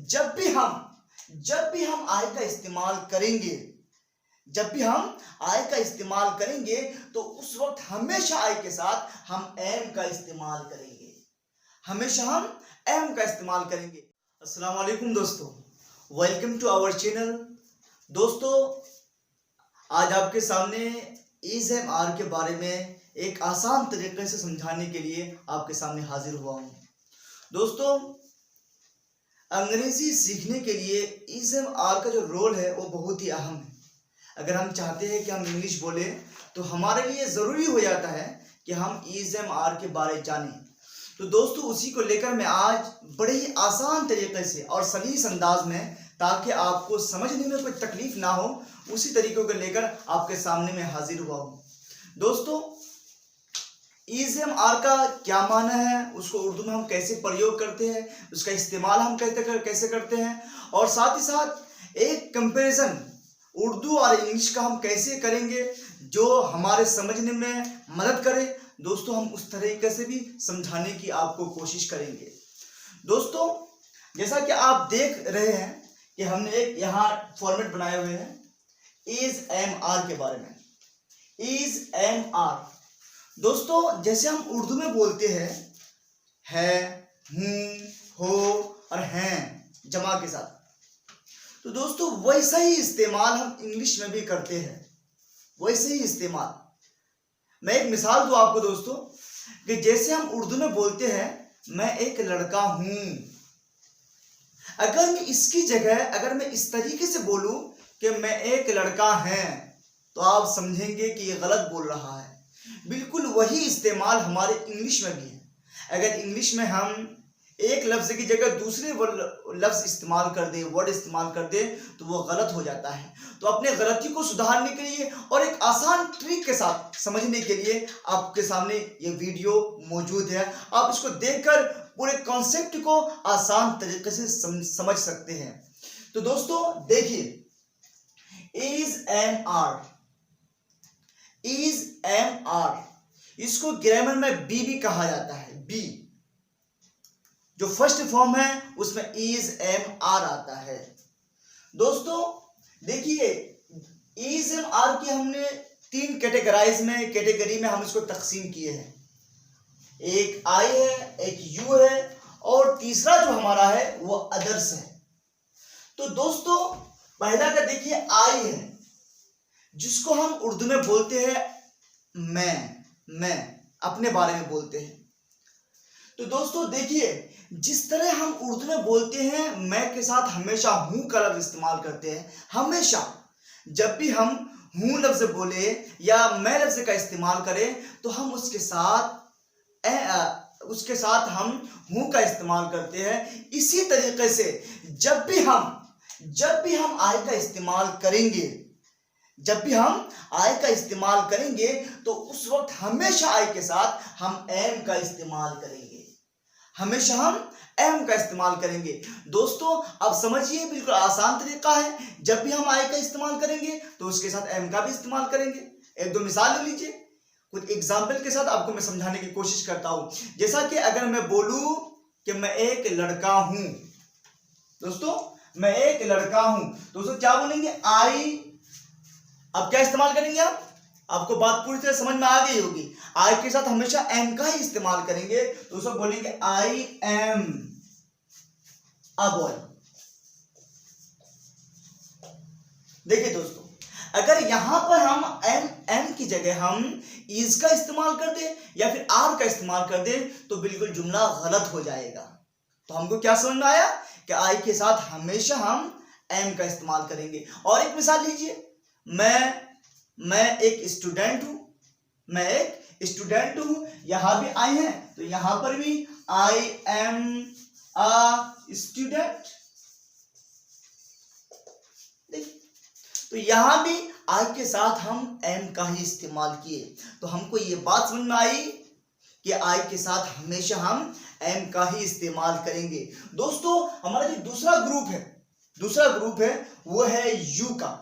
जब भी हम आय का इस्तेमाल करेंगे, जब भी हम आय का इस्तेमाल करेंगे तो उस वक्त हमेशा आय के साथ हम एम का इस्तेमाल करेंगे, हमेशा हम एम का इस्तेमाल करेंगे। अस्सलाम वालेकुम दोस्तों, वेलकम टू आवर चैनल। दोस्तों, आज आपके सामने इज एम आर के बारे में एक आसान तरीके से समझाने के लिए आपके सामने हाजिर हुआ हूँ। दोस्तों, अंग्रेजी सीखने के लिए इज एम आर का जो रोल है वो बहुत ही अहम है। अगर हम चाहते हैं कि हम इंग्लिश बोले तो हमारे लिए ज़रूरी हो जाता है कि हम इज एम आर के बारे जानें। तो दोस्तों, उसी को लेकर मैं आज बड़े ही आसान तरीके से और सलीस अंदाज में, ताकि आपको समझने में कोई तकलीफ ना हो, उसी तरीकों को लेकर आपके सामने मैं हाजिर हुआ हूँ। दोस्तों, इज एम आर का क्या माना है, उसको उर्दू में हम कैसे प्रयोग करते हैं, उसका इस्तेमाल हम कैसे करते हैं, और साथ ही साथ एक कंपैरिजन उर्दू और इंग्लिश का हम कैसे करेंगे जो हमारे समझने में मदद करे। दोस्तों, हम उस तरीके से भी समझाने की आपको कोशिश करेंगे। दोस्तों, जैसा कि आप देख रहे हैं कि हमने एक यहाँ फॉर्मेट बनाए हुए हैं इज एम आर के बारे में। इज एम आर दोस्तों, जैसे हम उर्दू में बोलते हैं है, हूँ, हो और हैं जमा के साथ, तो दोस्तों वैसा ही इस्तेमाल हम इंग्लिश में भी करते हैं, वैसे ही इस्तेमाल। मैं एक मिसाल दूं आपको दोस्तों, कि जैसे हम उर्दू में बोलते हैं मैं एक लड़का हूं, अगर मैं इसकी जगह अगर मैं इस तरीके से बोलूं कि मैं एक लड़का है, तो आप समझेंगे कि ये गलत बोल रहा है। बिल्कुल वही इस्तेमाल हमारे इंग्लिश में भी है। अगर इंग्लिश में हम एक लफ्ज़ की जगह दूसरे लफ्ज़ इस्तेमाल कर दे, वर्ड इस्तेमाल कर दे, तो वो गलत हो जाता है। तो अपने गलती को सुधारने के लिए और एक आसान ट्रिक के साथ समझने के लिए आपके सामने ये वीडियो मौजूद है। आप इसको देखकर पूरे कॉन्सेप्ट को आसान तरीके से समझ सकते हैं। तो दोस्तों देखिए, is am are, is am are, इसको ग्रामर में बी भी कहा जाता है। बी जो फर्स्ट फॉर्म है उसमें इज एम आर आता है। दोस्तों देखिए, इज एम आर की हमने तीन कैटेगरी में हम इसको तकसीम किए हैं। एक आई है, एक यू है, और तीसरा जो हमारा है वो अदर्स है। तो दोस्तों, पहला का देखिए आई है, जिसको हम उर्दू में बोलते हैं मैं अपने बारे में बोलते हैं। तो दोस्तों देखिए, जिस तरह हम उर्दू में बोलते हैं मैं के साथ हमेशा हूं का लफ्ज इस्तेमाल करते हैं। हमेशा जब भी हम हूं लफ्ज बोले या मैं लफ्ज का इस्तेमाल करें तो हम उसके साथ हम हूं का इस्तेमाल करते हैं। इसी तरीके से जब भी हम आय का इस्तेमाल करेंगे, जब भी हम आय का इस्तेमाल करेंगे तो उस वक्त हमेशा आय के साथ हम एम का इस्तेमाल करेंगे, हमेशा हम एम का इस्तेमाल करेंगे। दोस्तों अब समझिए, बिल्कुल आसान तरीका है। जब भी हम आय का इस्तेमाल करेंगे तो उसके साथ एम का भी इस्तेमाल करेंगे। एक दो मिसाल ले लीजिए, कुछ एग्जाम्पल के साथ आपको मैं समझाने की कोशिश करता हूं। जैसा कि अगर मैं बोलूं कि मैं एक लड़का हूं, दोस्तों मैं एक लड़का हूं, दोस्तों क्या बोलेंगे? आई। अब क्या इस्तेमाल करेंगे आप? आपको बात पूरी तरह समझ में आ गई होगी। आई के साथ हमेशा एम का ही इस्तेमाल करेंगे, तो उसको बोलेंगे आई एम अ बॉय। देखिए दोस्तों, अगर यहां पर हम एम की जगह हम इज का इस्तेमाल कर दे या फिर आर का इस्तेमाल कर दे तो बिल्कुल जुमला गलत हो जाएगा। तो हमको क्या समझ में आया कि आई के साथ हमेशा हम एम का इस्तेमाल करेंगे। और एक मिसाल लीजिए, मैं एक स्टूडेंट हूं, मैं एक स्टूडेंट हूं, यहां भी आई है तो यहां पर भी आई एम अ स्टूडेंट। तो यहां भी आई के साथ हम एम का ही इस्तेमाल किए। तो हमको ये बात समझ में आई कि आई के साथ हमेशा हम एम का ही इस्तेमाल करेंगे। दोस्तों हमारा जो दूसरा ग्रुप है वो है यू का।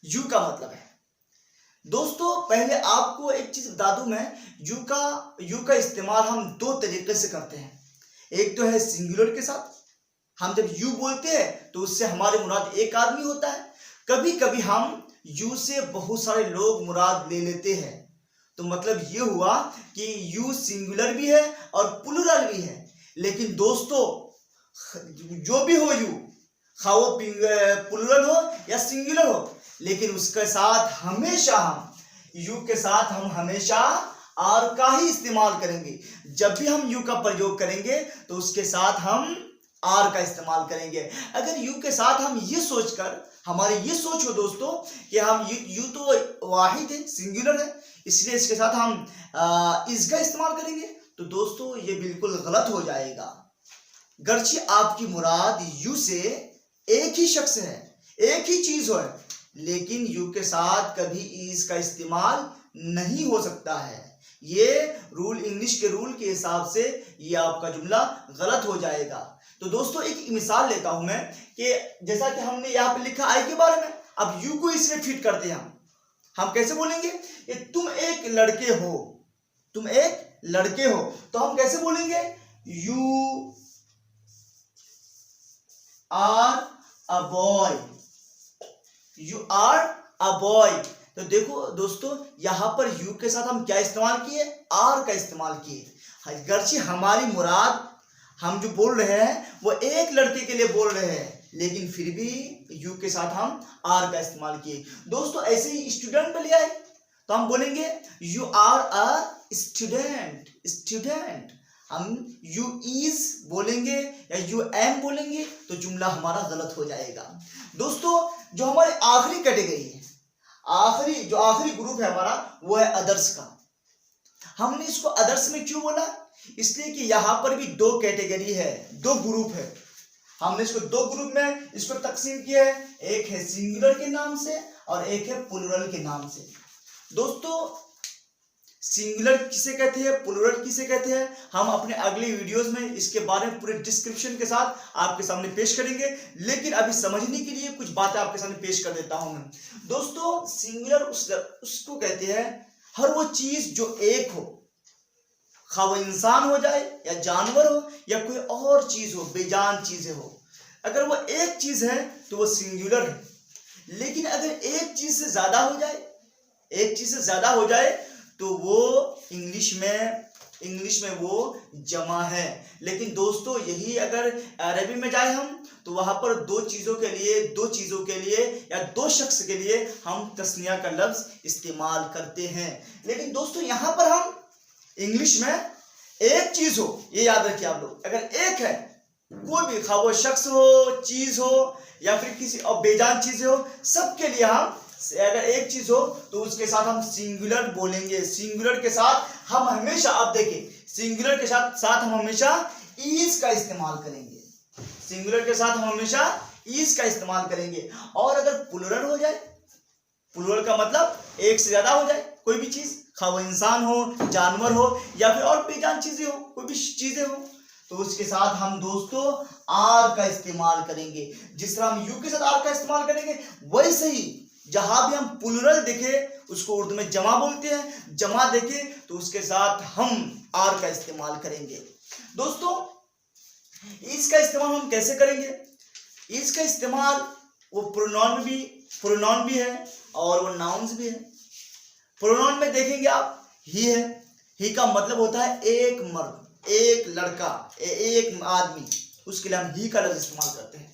यू का मतलब है, दोस्तों पहले आपको एक चीज बता दूं मैं, यू का इस्तेमाल हम दो तरीके से करते हैं। एक तो है सिंगुलर के साथ हम जब यू बोलते हैं तो उससे हमारे मुराद एक आदमी होता है। कभी कभी हम यू से बहुत सारे लोग मुराद ले लेते हैं, तो मतलब ये हुआ कि यू सिंगुलर भी है और प्लूरल भी है। लेकिन दोस्तों जो भी हो यू, खा वो प्लूरल हो या सिंगुलर हो, लेकिन उसके साथ हमेशा हम यू के साथ हम हमेशा आर का ही इस्तेमाल करेंगे। जब भी हम यू का प्रयोग करेंगे तो उसके साथ हम आर का इस्तेमाल करेंगे। अगर यू के साथ हम ये सोचकर, हमारी ये सोच हो दोस्तों कि हम यू तो वाहिद है, सिंगुलर है, इसलिए इसके साथ हम इसका इस्तेमाल करेंगे, तो दोस्तों ये बिल्कुल गलत हो जाएगा। गर्चे आपकी मुराद यू से एक ही शख्स है, एक ही चीज है, लेकिन यू के साथ कभी इज का इस्तेमाल नहीं हो सकता है। ये रूल, इंग्लिश के रूल के हिसाब से ये आपका जुमला गलत हो जाएगा। तो दोस्तों एक मिसाल लेता हूं मैं कि जैसा कि हमने यहाँ पे लिखा आई के बारे में, अब यू को इसमें फिट करते हैं हम कैसे बोलेंगे कि तुम एक लड़के हो, तुम एक लड़के हो, तो हम कैसे बोलेंगे you are a boy, you are a boy. तो देखो दोस्तों यहां पर यू के साथ हम क्या इस्तेमाल किए, आर का इस्तेमाल किए। गर्ची हमारी मुराद, हम जो बोल रहे हैं वो एक लड़के के लिए बोल रहे हैं, लेकिन फिर भी यू के साथ हम आर का इस्तेमाल किए। दोस्तों ऐसे ही स्टूडेंट पे ले आए तो हम बोलेंगे you are a student, student. हम यू इज बोलेंगे या यू एम बोलेंगे तो जुमला हमारा गलत हो जाएगा। दोस्तों जो हमारी आखिरी कैटेगरी है, जो आखिरी ग्रुप है हमारा, वो है अदर्स का। हमने इसको अदर्स में क्यों बोला, इसलिए कि यहां पर भी दो कैटेगरी है, दो ग्रुप है। हमने इसको दो ग्रुप में इसको तकसीम किया है, एक है सिंगुलर के नाम से और एक है प्लूरल के नाम से। दोस्तों सिंगुलर किसे कहते हैं, प्लूरल किसे कहते हैं, हम अपने अगले वीडियोस में इसके बारे में पूरे डिस्क्रिप्शन के साथ आपके सामने पेश करेंगे। लेकिन अभी समझने के लिए कुछ बातें आपके सामने पेश कर देता हूं मैं। दोस्तों सिंगुलर उसको कहते हैं हर वो चीज जो एक हो, खा वो इंसान हो जाए या जानवर हो या कोई और चीज हो, बेजान चीजें हो। अगर वो एक चीज है तो वो सिंगुलर है। लेकिन अगर एक चीज से ज्यादा हो जाए, एक चीज से ज्यादा हो जाए तो वो इंग्लिश में वो जमा है। लेकिन दोस्तों यही अगर अरबी में जाए हम तो वहां पर दो चीजों के लिए या दो शख्स के लिए हम तस्निया का लफ्ज इस्तेमाल करते हैं। लेकिन दोस्तों यहां पर हम इंग्लिश में एक चीज हो, ये याद रखिए आप लोग, अगर एक है कोई भी, खा वो शख्स हो, चीज हो या फिर किसी और बेजान चीजें हो, सबके लिए हम अगर एक चीज हो तो उसके साथ हम सिंगुलर बोलेंगे। सिंगुलर के साथ हम हमेशा, आप देखिए सिंगुलर के साथ हम हमेशा इज का इस्तेमाल करेंगे। सिंगुलर के साथ हम हमेशा इज का इस्तेमाल करेंगे। और अगर प्लूरल हो जाए, प्लूरल का मतलब एक से ज्यादा हो जाए कोई भी चीज, खा वो इंसान हो, जानवर हो या फिर और बेजान चीजें हो, कोई भी चीजें हो, तो उसके साथ हम दोस्तों आर का इस्तेमाल करेंगे। जिस तरह हम यू के साथ आर का इस्तेमाल करेंगे, वैसे ही जहां भी हम प्लूरल देखे उसको उर्दू में जमा बोलते हैं, जमा देखे तो उसके साथ हम आर का इस्तेमाल करेंगे। दोस्तों इसका इस्तेमाल हम कैसे करेंगे, इसका इस्तेमाल वो प्रोनाउन भी है और वो नाउन्स भी है। प्रोनाउन में देखेंगे आप ही है, ही का मतलब होता है एक मर्द, एक लड़का, एक आदमी, उसके लिए हम ही का लफ्ज इस्तेमाल करते हैं।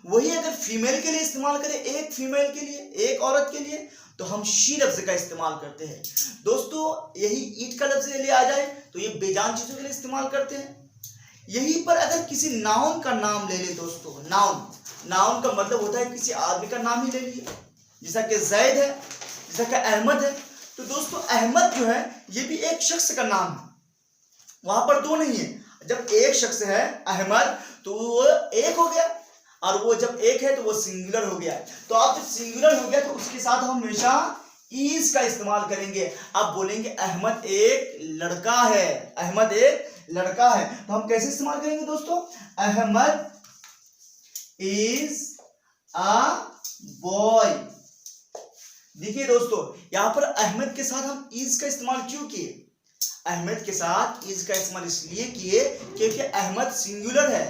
वही अगर फीमेल के लिए इस्तेमाल करें, एक फीमेल के लिए, एक औरत के लिए, तो हम शी लफ्ज का इस्तेमाल करते हैं। दोस्तों यही ईट का लफ्ज ले आ जाए तो ये बेजान चीजों के लिए इस्तेमाल करते हैं। यहीं पर अगर किसी नाउन का नाम ले ले दोस्तों, नाउन का मतलब होता है किसी आदमी का नाम ही ले लिए, जैसा कि जैद है, जैसा कि अहमद है। तो दोस्तों अहमद जो है ये भी एक शख्स का नाम है, वहां पर दो नहीं है। जब एक शख्स है अहमद तो वो एक हो गया, और वो जब एक है तो वो सिंगुलर हो गया। तो आप जब सिंगुलर हो गया तो उसके साथ हम हमेशा इज का इस्तेमाल करेंगे। आप बोलेंगे अहमद एक लड़का है, अहमद एक लड़का है, तो हम कैसे इस्तेमाल करेंगे दोस्तों, अहमद इज अ बॉय। देखिए दोस्तों यहां पर अहमद के साथ हम इज का इस्तेमाल क्यों किए, अहमद के साथ इज का इस्तेमाल इसलिए किए क्योंकि अहमद सिंगुलर है,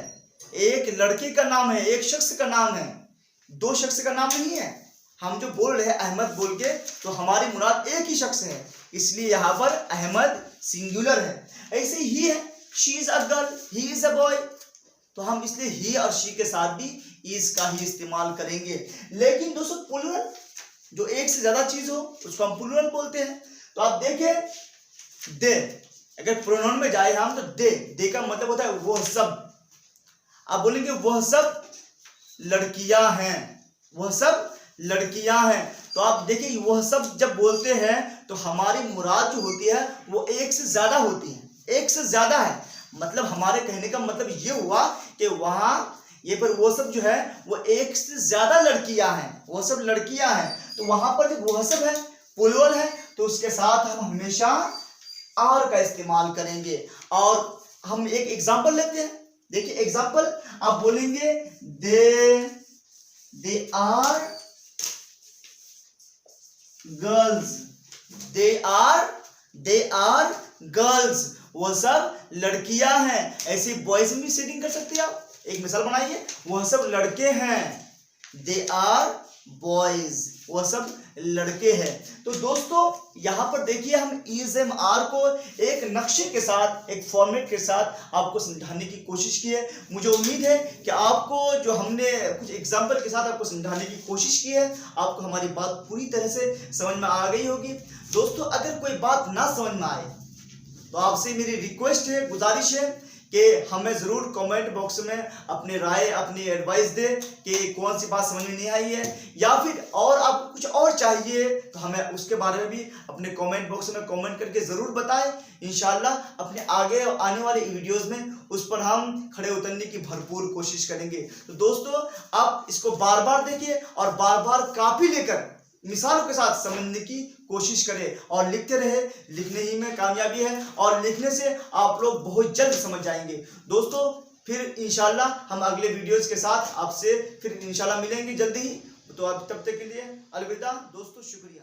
एक लड़के का नाम है, एक शख्स का नाम है, दो शख्स का नाम नहीं है। हम जो बोल रहे हैं अहमद बोल के, तो हमारी मुराद एक ही शख्स है, इसलिए यहाँ पर अहमद सिंगुलर है। ऐसे ही है, she is a girl, he is a boy, तो हम इसलिए ही और शी के साथ भी इज का ही इस्तेमाल करेंगे। लेकिन दोस्तों प्लूरल, जो एक से ज्यादा चीज हो उसको हम प्लूरल बोलते हैं। तो आप देखें दे, अगर प्रोनाउन में जाए हम तो दे का मतलब होता है वह सब। आप बोलेंगे वह सब लड़कियां हैं, वह सब लड़कियां हैं, तो आप देखिए वह सब जब बोलते हैं तो हमारी मुराद जो होती है वो एक से ज्यादा होती है, एक से ज्यादा है। मतलब हमारे कहने का मतलब ये हुआ कि वहां ये पर वो सब जो है वो एक से ज्यादा लड़कियां हैं, वो सब लड़कियां हैं। तो वहां पर जब वह सब है प्लूरल है तो उसके साथ हम हमेशा आर का इस्तेमाल करेंगे। और हम एक एग्जांपल लेते हैं, देखिए एग्जांपल आप बोलेंगे they are girls, they are girls, वो सब लड़कियां हैं। ऐसे बॉयज में भी सेटिंग कर सकते हैं आप। एक मिसाल बनाइए, वह सब लड़के हैं, दे आर बॉयज, वह सब लड़के हैं। तो दोस्तों यहाँ पर देखिए हम इज एम आर को एक नक्शे के साथ, एक फॉर्मेट के साथ आपको समझाने की कोशिश की है। मुझे उम्मीद है कि आपको जो हमने कुछ एग्जाम्पल के साथ आपको समझाने की कोशिश की है, आपको हमारी बात पूरी तरह से समझ में आ गई होगी। दोस्तों अगर कोई बात ना समझ में आए तो आपसे मेरी रिक्वेस्ट है, गुजारिश है कि हमें ज़रूर कमेंट बॉक्स में अपनी राय, अपनी एडवाइस दे कि कौन सी बात समझ में नहीं आई है, या फिर और आपको कुछ और चाहिए तो हमें उसके बारे में भी अपने कमेंट बॉक्स में कमेंट करके ज़रूर बताएं। इंशाल्लाह अपने आगे आने वाले वीडियोस में उस पर हम खड़े उतरने की भरपूर कोशिश करेंगे। तो दोस्तों आप इसको बार बार देखिए और बार बार कॉपी लेकर मिसालों के साथ समझने की कोशिश करें और लिखते रहे, लिखने ही में कामयाबी है और लिखने से आप लोग बहुत जल्द समझ जाएंगे। दोस्तों फिर इंशाल्लाह हम अगले वीडियोस के साथ आपसे फिर इंशाल्लाह मिलेंगे जल्दी ही। तो अब तब तक के लिए अलविदा दोस्तों, शुक्रिया।